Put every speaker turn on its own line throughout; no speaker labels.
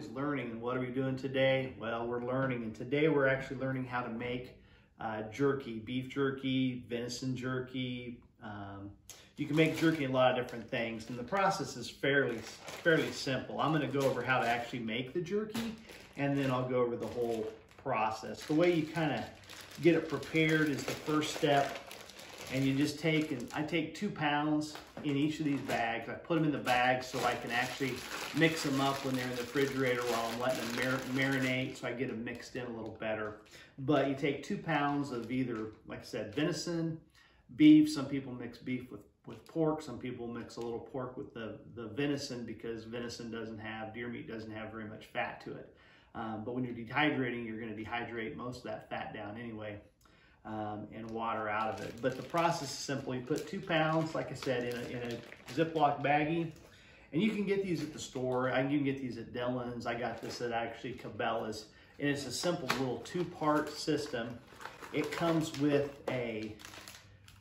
always learning. And what are we doing today? Well, we're learning, and today we're actually learning how to make jerky, beef jerky, venison jerky. You can make jerky in a lot of different things, and the process is fairly simple. I'm going to go over how to actually make the jerky, and then I'll go over the whole process. The way you kind of get it prepared is the first step. And you just take, and I take 2 pounds in each of these bags. I put them in the bag so I can actually mix them up when they're in the refrigerator while I'm letting them marinate, so I get them mixed in a little better. But you take 2 pounds of either, like I said, venison, beef. Some people mix beef with pork. Some people mix a little pork with the venison, because venison doesn't have, deer meat doesn't have very much fat to it. But when you're dehydrating, you're going to dehydrate most of that fat down anyway. And water out of it. But the process is simple. You put 2 pounds, like I said, in a Ziploc baggie. And you can get these at the store. You can get these at Dillon's. I got this at actually Cabela's. And it's a simple little 2-part system. It comes with the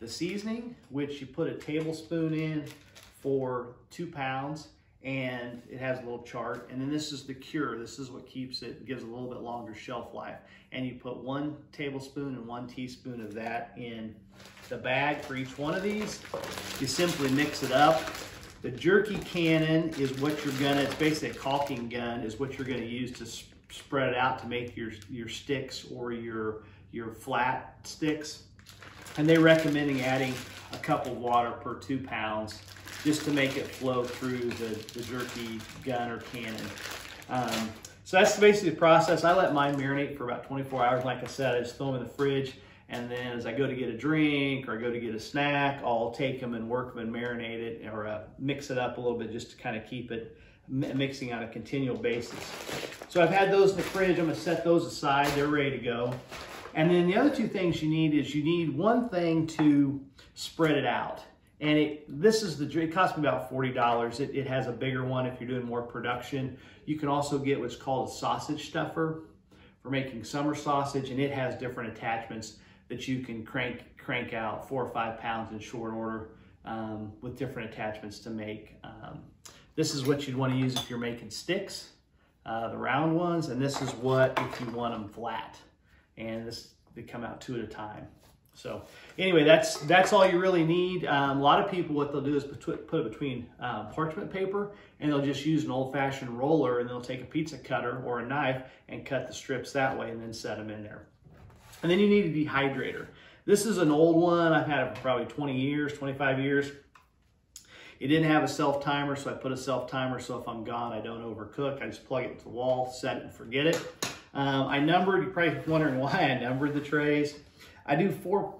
seasoning, which you put a tablespoon in for 2 pounds. And it has a little chart, and then this is the cure. This is what keeps it, gives a little bit longer shelf life. And you put 1 tablespoon and 1 teaspoon of that in the bag for each one of these. You simply mix it up. The Jerky Cannon is what you're gonna, it's basically a caulking gun, is what you're gonna use to spread it out to make your sticks or your flat sticks. And they're recommending adding a cup of water per 2 pounds, just to make it flow through the jerky gun or cannon. So that's basically the process. I let mine marinate for about 24 hours. Like I said, I just throw them in the fridge, and then as I go to get a drink or I go to get a snack, I'll take them and work them and marinate it, or mix it up a little bit just to kind of keep it mixing on a continual basis. So I've had those in the fridge. I'm gonna set those aside. They're ready to go. And then the other 2 things you need is you need one thing to spread it out. And it cost me about $40. It has a bigger one if you're doing more production. You can also get what's called a sausage stuffer for making summer sausage, and it has different attachments that you can crank out 4 or 5 pounds in short order with different attachments to make. This is what you'd want to use if you're making sticks, the round ones, and this is what if you want them flat. And they come out 2 at a time. So anyway, that's all you really need. A lot of people, what they'll do is put it between parchment paper, and they'll just use an old-fashioned roller, and they'll take a pizza cutter or a knife and cut the strips that way and then set them in there. And then you need a dehydrator. This is an old one. I've had it for probably 20 years, 25 years. It didn't have a self-timer, so I put a self-timer so if I'm gone, I don't overcook. I just plug it into the wall, set it, and forget it. You're probably wondering why I numbered the trays. I do 4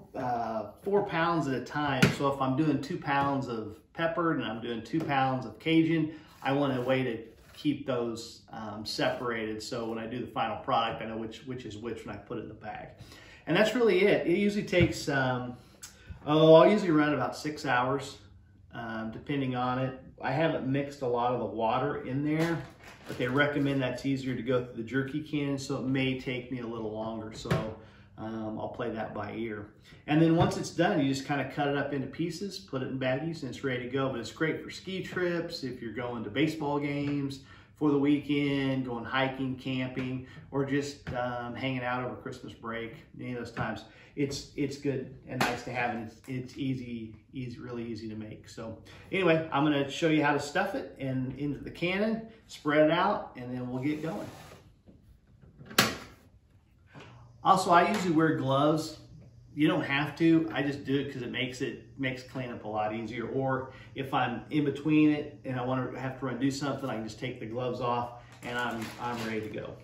pounds at a time. So if I'm doing 2 pounds of peppered and I'm doing 2 pounds of Cajun, I want a way to keep those separated. So when I do the final product, I know which is which when I put it in the bag. And that's really it. It usually takes, I'll usually run about 6 hours, depending on it. I haven't mixed a lot of the water in there, but they recommend that's easier to go through the jerky can, so it may take me a little longer. So I'll play that by ear. And then once it's done, you just kind of cut it up into pieces, put it in baggies, and it's ready to go. But it's great for ski trips, if you're going to baseball games for the weekend, going hiking, camping, or just hanging out over Christmas break, any of those times. It's good and nice to have, and it's really easy to make. So anyway, I'm gonna show you how to stuff it into the cannon, spread it out, and then we'll get going. Also, I usually wear gloves. You don't have to. I just do it because it makes cleanup a lot easier. Or if I'm in between it and I want to have to run do something, I can just take the gloves off and I'm ready to go.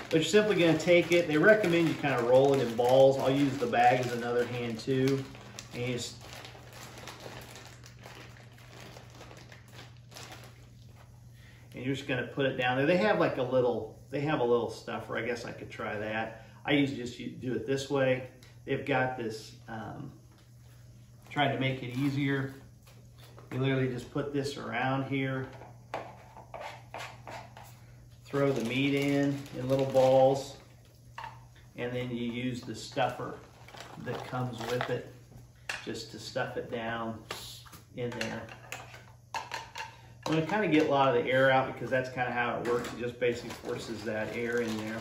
But you're simply going to take it. They recommend you kind of roll it in balls. I'll use the bag as another hand too. And you're just going to put it down there. They have like a little stuffer. I guess I could try that. I usually just do it this way. They've got this, trying to make it easier. You literally just put this around here, throw the meat in little balls, and then you use the stuffer that comes with it just to stuff it down in there. I'm going to kind of get a lot of the air out because that's kind of how it works. It just basically forces that air in there.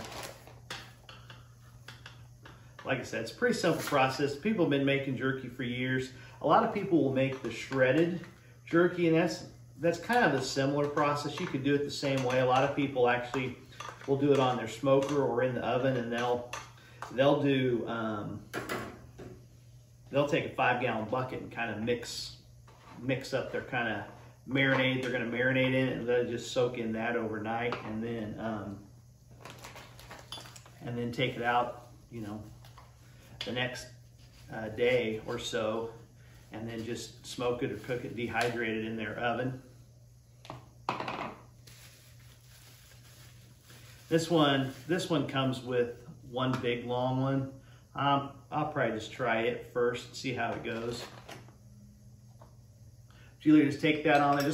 Like I said, it's a pretty simple process. People have been making jerky for years. A lot of people will make the shredded jerky, and that's kind of a similar process. You could do it the same way. A lot of people actually will do it on their smoker or in the oven, and they'll take a 5-gallon bucket and kind of mix up their kind of marinade. They're going to marinate in it, and they'll just soak in that overnight, and then take it out, you know, the next day or so, and then just smoke it or cook it, dehydrate it in their oven. This one comes with one big long one. I'll probably just try it first, see how it goes. You literally just take that on there, I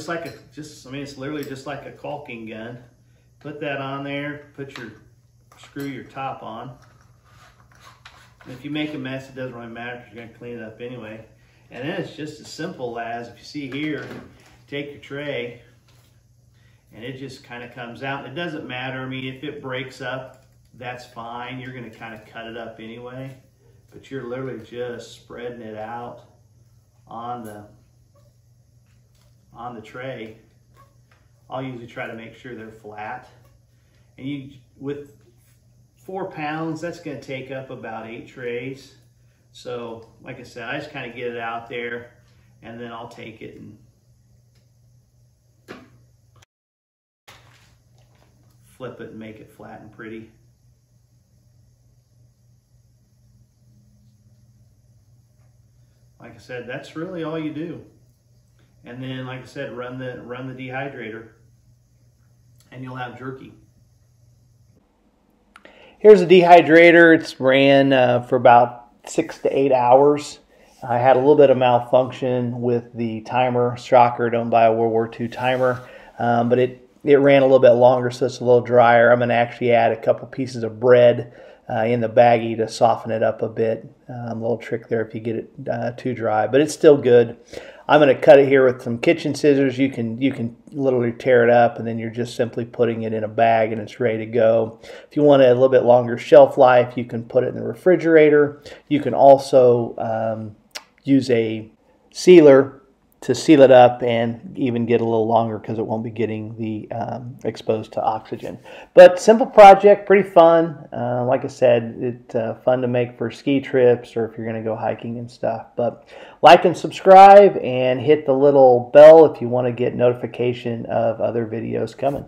mean, it's literally just like a caulking gun. Put that on there, screw your top on. And if you make a mess, it doesn't really matter because you're going to clean it up anyway. And then it's just as simple as, if you see here, take your tray, and it just kind of comes out. It doesn't matter. I mean, if it breaks up, that's fine. You're going to kind of cut it up anyway. But you're literally just spreading it out on the tray. I'll usually try to make sure they're flat. And with 4 pounds, that's going to take up about 8 trays. So, like I said, I just kind of get it out there, and then I'll take it and flip it and make it flat and pretty. Like I said, that's really all you do. And then, like I said, run the dehydrator, and you'll have jerky. Here's a dehydrator. It's ran for about 6 to 8 hours. I had a little bit of malfunction with the timer. Shocker, don't buy a World War II timer. But it ran a little bit longer, so it's a little drier. I'm going to actually add a couple pieces of bread in the baggie to soften it up a bit. A little trick there if you get it too dry, but it's still good. I'm going to cut it here with some kitchen scissors. You can literally tear it up, and then you're just simply putting it in a bag and it's ready to go. If you want a little bit longer shelf life, you can put it in the refrigerator. You can also use a sealer to seal it up and even get a little longer because it won't be getting the exposed to oxygen. But simple project, pretty fun. Like I said, it's fun to make for ski trips or if you're going to go hiking and stuff. But like and subscribe and hit the little bell if you want to get notification of other videos coming.